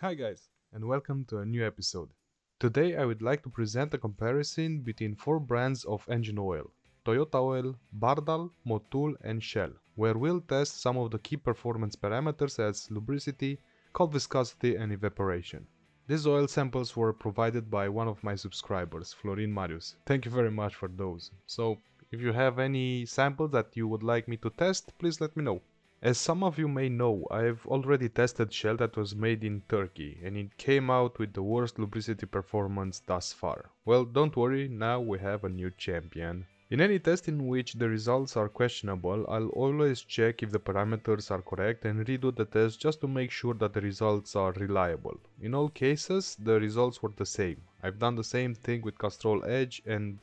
Hi guys, and welcome to a new episode. Today I would like to present a comparison between four brands of engine oil: Toyota Oil, Bardahl, Motul and Shell, where we'll test some of the key performance parameters as lubricity, cold viscosity and evaporation. These oil samples were provided by one of my subscribers, Florin Marius. Thank you very much for those. So, if you have any samples that you would like me to test, please let me know. As some of you may know, I've already tested Shell that was made in Turkey, and it came out with the worst lubricity performance thus far. Well, don't worry, now we have a new champion. In any test in which the results are questionable, I'll always check if the parameters are correct and redo the test just to make sure that the results are reliable. In all cases, the results were the same. I've done the same thing with Castrol Edge and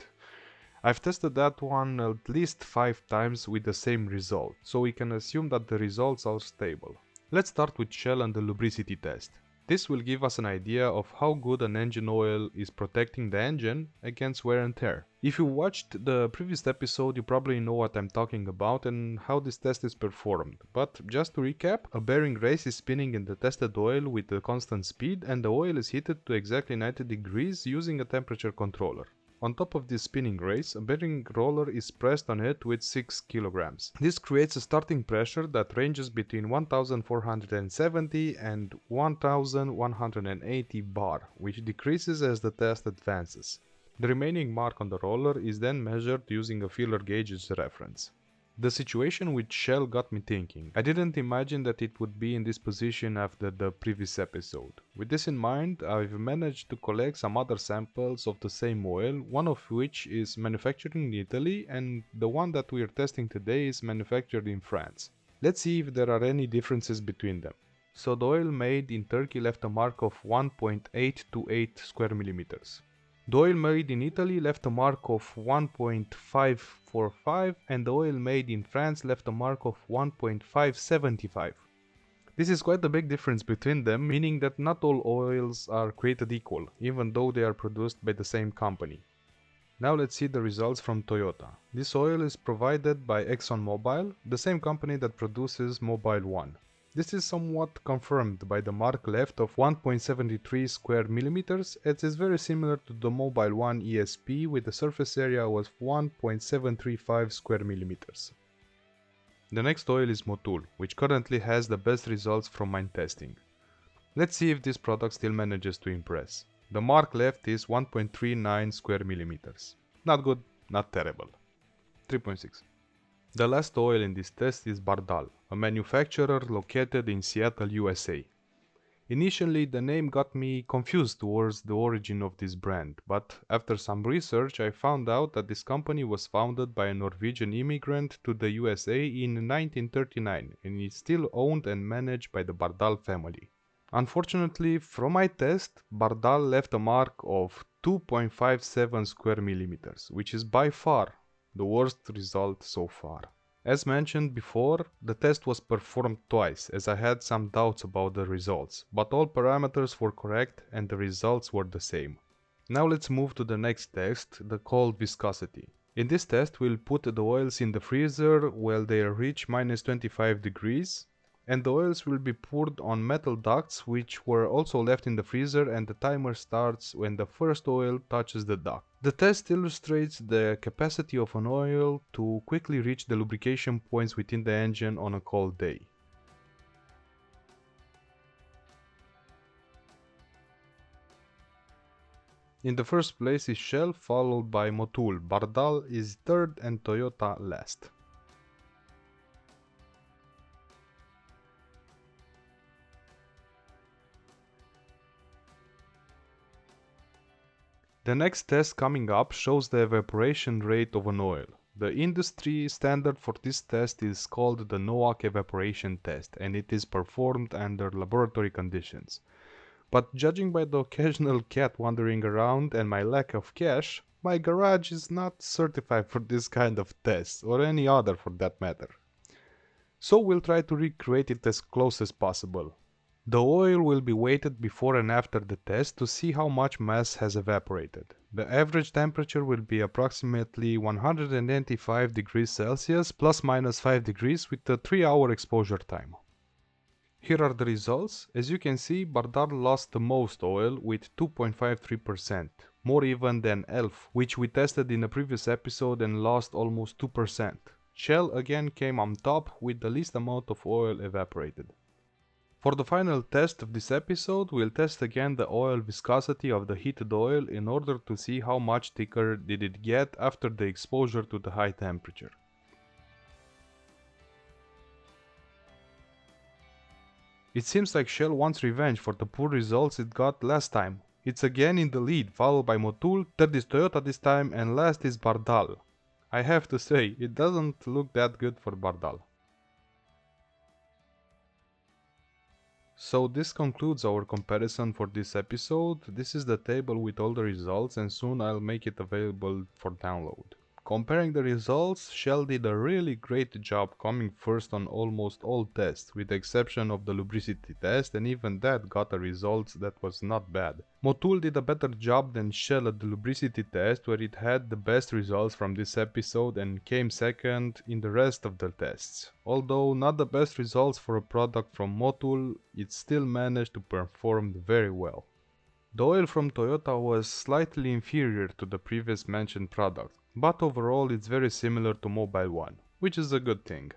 I've tested that one at least 5 times with the same result, so we can assume that the results are stable. Let's start with Shell and the lubricity test. This will give us an idea of how good an engine oil is protecting the engine against wear and tear. If you watched the previous episode, you probably know what I'm talking about and how this test is performed. But just to recap, a bearing race is spinning in the tested oil with a constant speed and the oil is heated to exactly 90 degrees using a temperature controller. On top of this spinning race, a bearing roller is pressed on it with 6 kilograms. This creates a starting pressure that ranges between 1470 and 1180 bar, which decreases as the test advances. The remaining mark on the roller is then measured using a feeler gauge as reference. The situation with Shell got me thinking. I didn't imagine that it would be in this position after the previous episode. With this in mind, I've managed to collect some other samples of the same oil, one of which is manufactured in Italy and the one that we are testing today is manufactured in France. Let's see if there are any differences between them. So the oil made in Turkey left a mark of 1.828 square millimeters. The oil made in Italy left a mark of 1.545 and the oil made in France left a mark of 1.575. This is quite a big difference between them, meaning that not all oils are created equal, even though they are produced by the same company. Now let's see the results from Toyota. This oil is provided by ExxonMobil, the same company that produces Mobil 1. This is somewhat confirmed by the mark left of 1.73 square millimeters, as is very similar to the Mobil 1 ESP with a surface area of 1.735 square millimeters. The next oil is Motul, which currently has the best results from mine testing. Let's see if this product still manages to impress. The mark left is 1.39 square millimeters. Not good, not terrible. 3.6. The last oil in this test is Bardahl, a manufacturer located in Seattle, USA. Initially, the name got me confused towards the origin of this brand, but after some research I found out that this company was founded by a Norwegian immigrant to the USA in 1939 and is still owned and managed by the Bardahl family. Unfortunately, from my test, Bardahl left a mark of 2.57 square millimeters, which is by far the worst result so far. As mentioned before, the test was performed twice as I had some doubts about the results, but all parameters were correct and the results were the same. Now let's move to the next test, the cold viscosity. In this test we'll put the oils in the freezer while they reach -25 degrees, and the oils will be poured on metal ducts which were also left in the freezer, and the timer starts when the first oil touches the duct. The test illustrates the capacity of an oil to quickly reach the lubrication points within the engine on a cold day. In the first place is Shell, followed by Motul. Bardahl is third and Toyota last. The next test coming up shows the evaporation rate of an oil. The industry standard for this test is called the NOAC evaporation test, and it is performed under laboratory conditions. But judging by the occasional cat wandering around and my lack of cash, my garage is not certified for this kind of test, or any other for that matter. So we'll try to recreate it as close as possible. The oil will be weighted before and after the test to see how much mass has evaporated. The average temperature will be approximately 195 degrees Celsius plus minus 5 degrees with a 3-hour exposure time. Here are the results. As you can see, Bardahl lost the most oil with 2.53%, more even than ELF, which we tested in a previous episode and lost almost 2%. Shell again came on top with the least amount of oil evaporated. For the final test of this episode, we'll test again the oil viscosity of the heated oil in order to see how much thicker did it get after the exposure to the high temperature. It seems like Shell wants revenge for the poor results it got last time. It's again in the lead, followed by Motul, third is Toyota this time, and last is Bardahl. I have to say, it doesn't look that good for Bardahl. So this concludes our comparison for this episode. This is the table with all the results and soon I'll make it available for download. Comparing the results, Shell did a really great job coming first on almost all tests, with the exception of the lubricity test, and even that got a result that was not bad. Motul did a better job than Shell at the lubricity test, where it had the best results from this episode and came second in the rest of the tests. Although not the best results for a product from Motul, it still managed to perform very well. The oil from Toyota was slightly inferior to the previous mentioned product, but overall it's very similar to Mobile One, which is a good thing.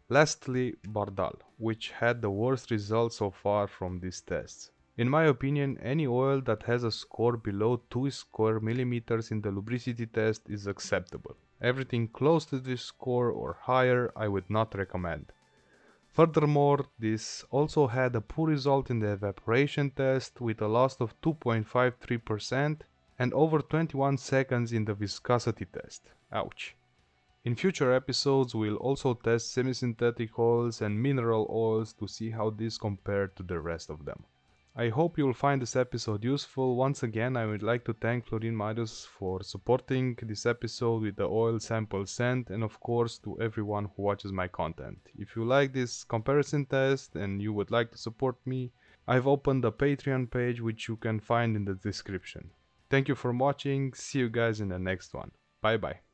Lastly, Bardahl, which had the worst results so far from these tests. In my opinion, any oil that has a score below 2 square millimeters in the lubricity test is acceptable. Everything close to this score or higher I would not recommend. Furthermore, this also had a poor result in the evaporation test with a loss of 2.53% and over 21 seconds in the viscosity test. Ouch. In future episodes we'll also test semi-synthetic oils and mineral oils to see how these compare to the rest of them. I hope you'll find this episode useful. Once again, I would like to thank Florin Marius for supporting this episode with the oil sample sent, and of course to everyone who watches my content. If you like this comparison test and you would like to support me, I've opened a Patreon page which you can find in the description. Thank you for watching, see you guys in the next one. Bye bye.